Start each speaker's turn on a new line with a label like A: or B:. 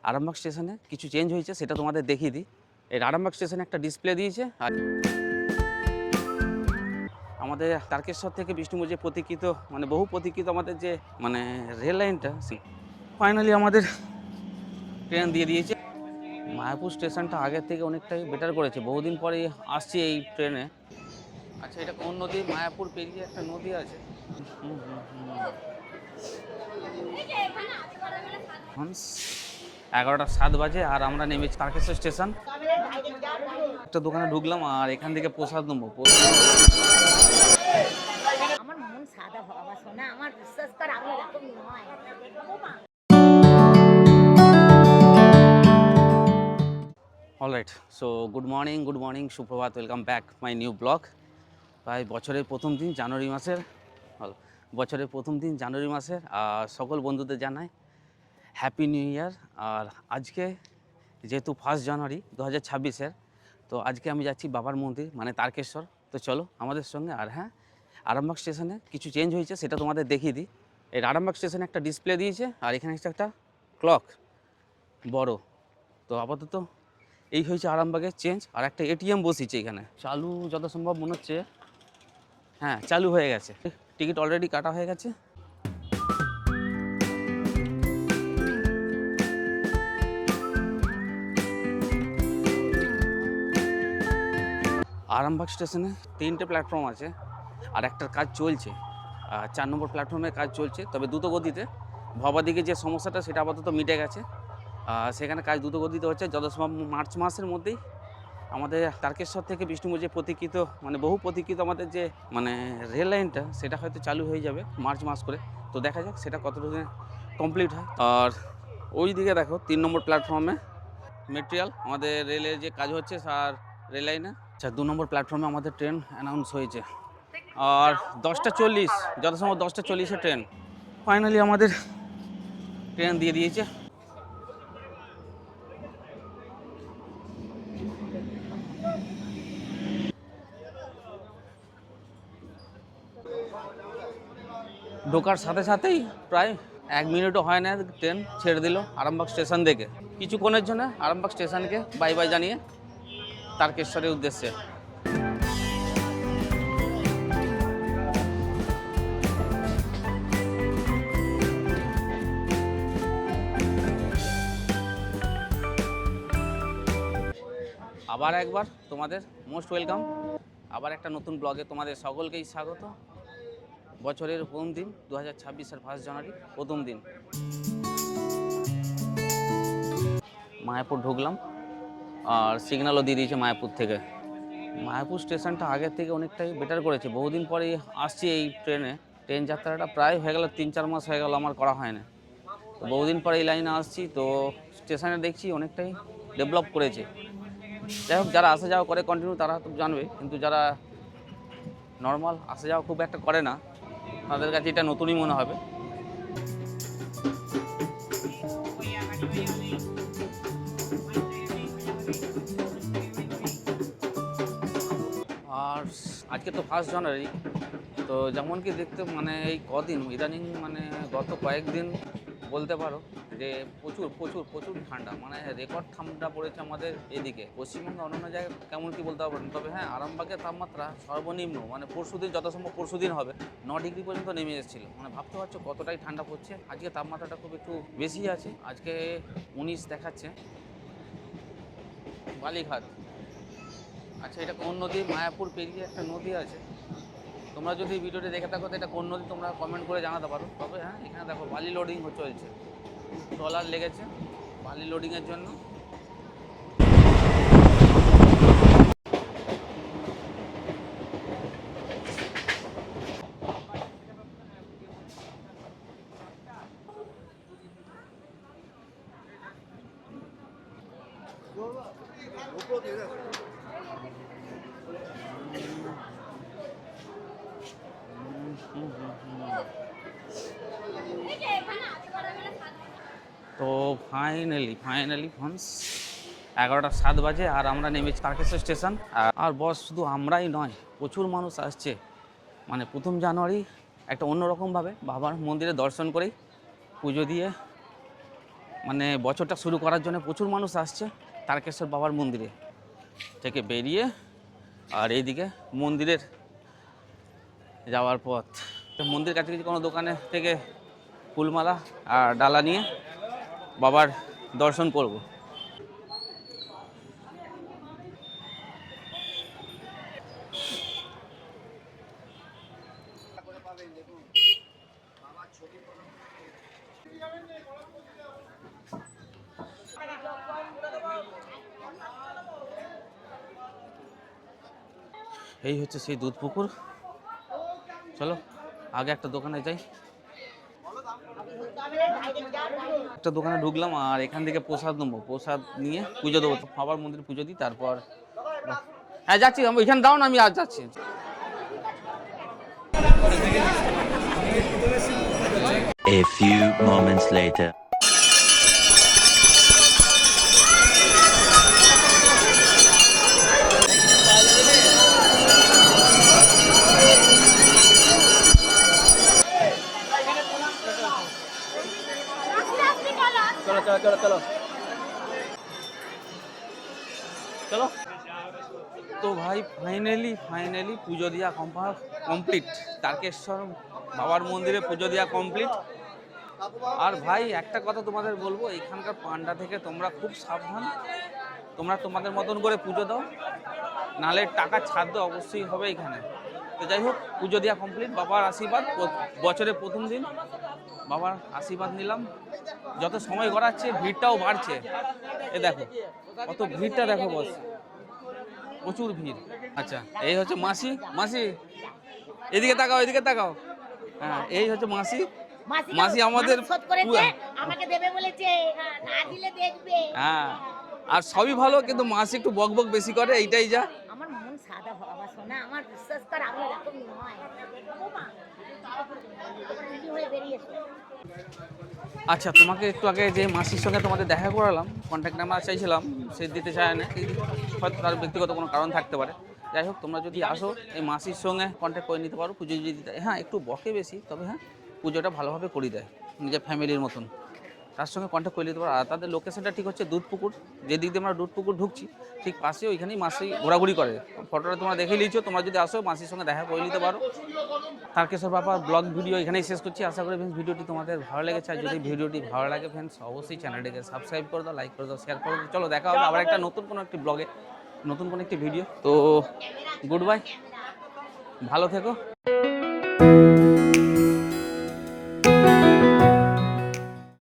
A: আরামবাগ স্টেশনে কিছু চেঞ্জ হয়েছে, সেটা তোমাদের দেখিয়ে দিই। এই আরামবাগ স্টেশনে একটা ডিসপ্লে দিয়েছে, আর আমাদের তারকেশ্বর থেকে বিষ্ণুপুর যে প্রতীক্ষিত, মানে বহু প্রতীক্ষিত আমাদের যে রেল লাইনটা, ফাইনালি আমাদের ট্রেন দিয়ে দিয়েছে। মায়াপুর স্টেশনটা আগের থেকে অনেকটাই বেটার করেছে, বহুদিন পরে আসছি এই ট্রেনে। আচ্ছা, এটা কোন নদী? মায়াপুর পেরিয়ে একটা নদী আছে। 11:07 বাজে আর আমরা নেমেছি তারকেশ্বর স্টেশন। একটা দোকানে ঢুকলাম আর এখান থেকে প্রসাদ নেবো।
B: আমার মন সাদা বাবা সোনা, আমার বিশ্বাস কর আমি এরকম নয়।
A: অলরাইট, সো গুড মর্নিং, সুপ্রভাত, welcome back my new blog. প্রায় বছরের প্রথম দিন জানুয়ারি মাসের সকল বন্ধুদের জানাই হ্যাপি নিউ ইয়ার। আর আজকে যেহেতু 1 জানুয়ারি 2026-এর, তো আজকে আমি যাচ্ছি বাবার মন্দির মানে তারকেশ্বর। তো চলো আমাদের সঙ্গে। আর হ্যাঁ, আরামবাগ স্টেশনে কিছু চেঞ্জ হয়েছে, সেটা তোমাদের দেখিয়ে দিই। এই আরামবাগ স্টেশনে একটা ডিসপ্লে দিয়েছে, আর এখানে একটা ক্লক বড়। তো আপাতত এই হয়েছে আরামবাগের চেঞ্জ। আর একটা এটিএম বসিয়েছে এখানে, চালু যত সম্ভব মনে হচ্ছে। হ্যাঁ, চালু হয়ে গেছে, টিকিট অলরেডি কাটা হয়ে গেছে। আরামবাগ স্টেশনে 3টে প্ল্যাটফর্ম আছে, আর একটার কাজ চলছে। 4 নম্বর প্ল্যাটফর্মের কাজ চলছে, তবে দ্রুত গতিতে। ভবাদিকে যে সমস্যাটা সেটা আপাতত মিটে গেছে। সেখানে কাজ দ্রুত গতিতে হচ্ছে, যত সম্ভব মার্চ মাসের মধ্যেই আমাদের তারকেশ্বর থেকে বিষ্ণুপুর যে প্রতীক্ষিত, বহু প্রতীক্ষিত আমাদের যে রেল লাইনটা, সেটা হয়তো চালু হয়ে যাবে মার্চ মাস করে। তো দেখা যাক সেটা কতটা দিনে কমপ্লিট হয়। আর ওই দিকে দেখো 3 নম্বর প্ল্যাটফর্মে মেটেরিয়াল আমাদের রেলের যে কাজ হচ্ছে আর রেল লাইনে। আচ্ছা, 2 নম্বর প্ল্যাটফর্মে আমাদের ট্রেন অ্যানাউন্স হয়েছে, আর 10:40, যথাসম্ভব 10:40-এ ট্রেন। ফাইনালি আমাদের ট্রেন দিয়ে দিয়েছে। ঢোকার সাথে সাথেই প্রায় 1 মিনিটও হয় না, ট্রেন ছেড়ে দিল আরামবাগ স্টেশন থেকে। কিছুক্ষণের জন্য আরামবাগ স্টেশনকে বাই বাই জানিয়ে তারকেশ্বরের উদ্দেশ্যে। আবার একবার তোমাদের মোস্ট ওয়েলকাম, আবার একটা নতুন ব্লগে তোমাদের সকলকেই স্বাগত। বছরের প্রথম দিন 2026-এর 1 জানুয়ারি, প্রথম দিন মায়াপুর ঢুকলাম, আর সিগন্যালও দিয়ে দিয়েছে মায়াপুর থেকে। মায়াপুর স্টেশনটা আগের থেকে অনেকটাই বেটার করেছে, বহুদিন পরে আসছি এই ট্রেনে। ট্রেন যাত্রাটা প্রায় হয়ে গেল 3-4 মাস হয়ে গেল আমার করা হয় না। তো বহুদিন পরে এই লাইনে আসছি, তো স্টেশনে দেখছি অনেকটাই ডেভেলপ করেছে। যাই হোক, যারা আসা যাওয়া করে কন্টিনিউ তারা তো জানবে, কিন্তু যারা নর্মাল আসা যাওয়া খুব একটা করে না, তাদের কাছে এটা নতুনই মনে হবে। আর আজকে তো 1 জানুয়ারি, তো যেমন কি দেখতে এই কদিন ইদানিং গত কয়েকদিন বলতে পারো যে প্রচুর প্রচুর প্রচুর ঠান্ডা, রেকর্ড ঠান্ডা পড়েছে আমাদের এদিকে। পশ্চিমবঙ্গে অন্যান্য জায়গায় কেমন কি বলতে পারবো না, তবে হ্যাঁ, আরামবাগের তাপমাত্রা সর্বনিম্ন পরশুদিন, যত সম্ভব পরশুদিন হবে, 9 ডিগ্রি পর্যন্ত নেমে এসেছিলো। ভাবতে পারছো কতটাই ঠান্ডা পড়ছে। আজকে তাপমাত্রাটা খুব একটু বেশি আছে, আজকে 19 দেখাচ্ছে। বালিঘাট। আচ্ছা, এটা কোন নদী? মায়াপুর পেরিয়ে একটা নদী আছে। তোমরা যদি ভিডিওটি দেখে থাকো, তো এটা কোন নদী তোমরা কমেন্ট করে জানাতে পারো। তবে হ্যাঁ, এখানে দেখো বালি লোডিং চলছে, ট্রলার লেগেছে বালি লোডিংয়ের জন্য। তো ফাইনালি 11:07 বাজে আর আমরা নেমেছি তারকেশ্বর স্টেশন। আর বস, শুধু আমরাই নয়, প্রচুর মানুষ আসছে। 1 জানুয়ারি একটা অন্যরকমভাবে বাবার মন্দিরে দর্শন করেই পুজো দিয়ে মানে বছরটা শুরু করার জন্য প্রচুর মানুষ আসছে তারকেশ্বর বাবার মন্দিরে থেকে বেরিয়ে। আর এইদিকে মন্দিরের যাওয়ার পথ, মন্দির কাছে কোনো দোকানে থেকে ফুলমালা আর ডালা নিয়ে বাবার দর্শন করব। এই হচ্ছে সেই দুধ পুকুর। চলো আগে একটা দোকানে যাই। একটা দোকানে ঢুকলাম আর এখান থেকে প্রসাদ নেবো, প্রসাদ নিয়ে পুজো দেবো, বাবার মন্দিরে পুজো দিই তারপর। হ্যাঁ যাচ্ছি, আমি এখানে দাও না, আমি আজ যাচ্ছি।
C: A few moments later.
A: চলো চলো। তো ভাই ফাইনালি পুজো দেওয়া কমপ্লিট, তারকেশ্বর বাবার মন্দিরে পুজো দেওয়া কমপ্লিট। আর ভাই একটা কথা তোমাদের বলবো, এখানকার পান্ডা থেকে তোমরা খুব সাবধান, তোমরা তোমাদের মতন করে পুজো দাও, নাহলে টাকা ছাড় তো অবশ্যই হবে এখানে। তো যাই হোক, পুজো দেওয়া কমপ্লিট, বাবার আশীর্বাদ, বছরের প্রথম দিন বাবার আশীর্বাদ নিলাম। যত সময় গড়াচ্ছে ভিড়টাও বাড়ছে, এ দেখো কত ভিড়টা দেখো বস, প্রচুর ভিড়। আচ্ছা এই হচ্ছে মাসি, মাসি এদিকে তাকাও, এদিকে তাকাও। হ্যাঁ এই হচ্ছে মাসি, মাসি আমাদের
B: আমাকে দেবে বলেছে, না দিলে দেখবে।
A: হ্যাঁ আর সবই ভালো, কিন্তু মাসি একটু বক বক বেশি করে, এইটাই যা।
B: আমার মন সাদা বাবা সোনা, আমার বিশ্বাস কর আমি এরকম নয়।
A: আচ্ছা তোমাকে একটু আগে যে মাসির সঙ্গে তোমাদের দেখা করালাম, কন্ট্যাক্ট নাম্বার চাইছিলাম, সে দিতে চায় না, হয়তো তার ব্যক্তিগত কোনো কারণ থাকতে পারে। যাই হোক, তোমরা যদি আসো এই মাসির সঙ্গে কন্ট্যাক্ট করে নিতে পারো, পুজো যদি দিতে। হ্যাঁ একটু বকে বেশি, তবে হ্যাঁ পুজোটা ভালোভাবে করে দেয়, নিজের ফ্যামিলির মতন। তার সঙ্গে কন্ট্যাক্ট করে নিতে পারো। আর তাদের লোকেশনটা ঠিক হচ্ছে দুধ পুকুর, যেদিক দিয়ে আমরা দুধ পুকুর ঢুকছি ঠিক পাশে, ওইখানেই মাসি ঘোরাঘুরি করে। ফটোটা তোমরা দেখে নিয়েছো, তোমরা যদি আসো মাসির সঙ্গে দেখা করে নিতে পারো। তারকেশ্বর বাবার ব্লগ ভিডিও এখানেই শেষ করছি। আশা করি ফ্রেন্ডস ভিডিওটি তোমাদের ভালো লেগেছে। আর যদি ভিডিওটি ভালো লাগে ফ্রেন্ডস, অবশ্যই চ্যানেলটিকে সাবস্ক্রাইব করে দাও, লাইক করে দাও, শেয়ার করে দাও। চলো দেখা হবে আবার একটা নতুন কোনো একটি ব্লগে, নতুন কোনো একটি ভিডিও। তো গুড বাই, ভালো থেকো।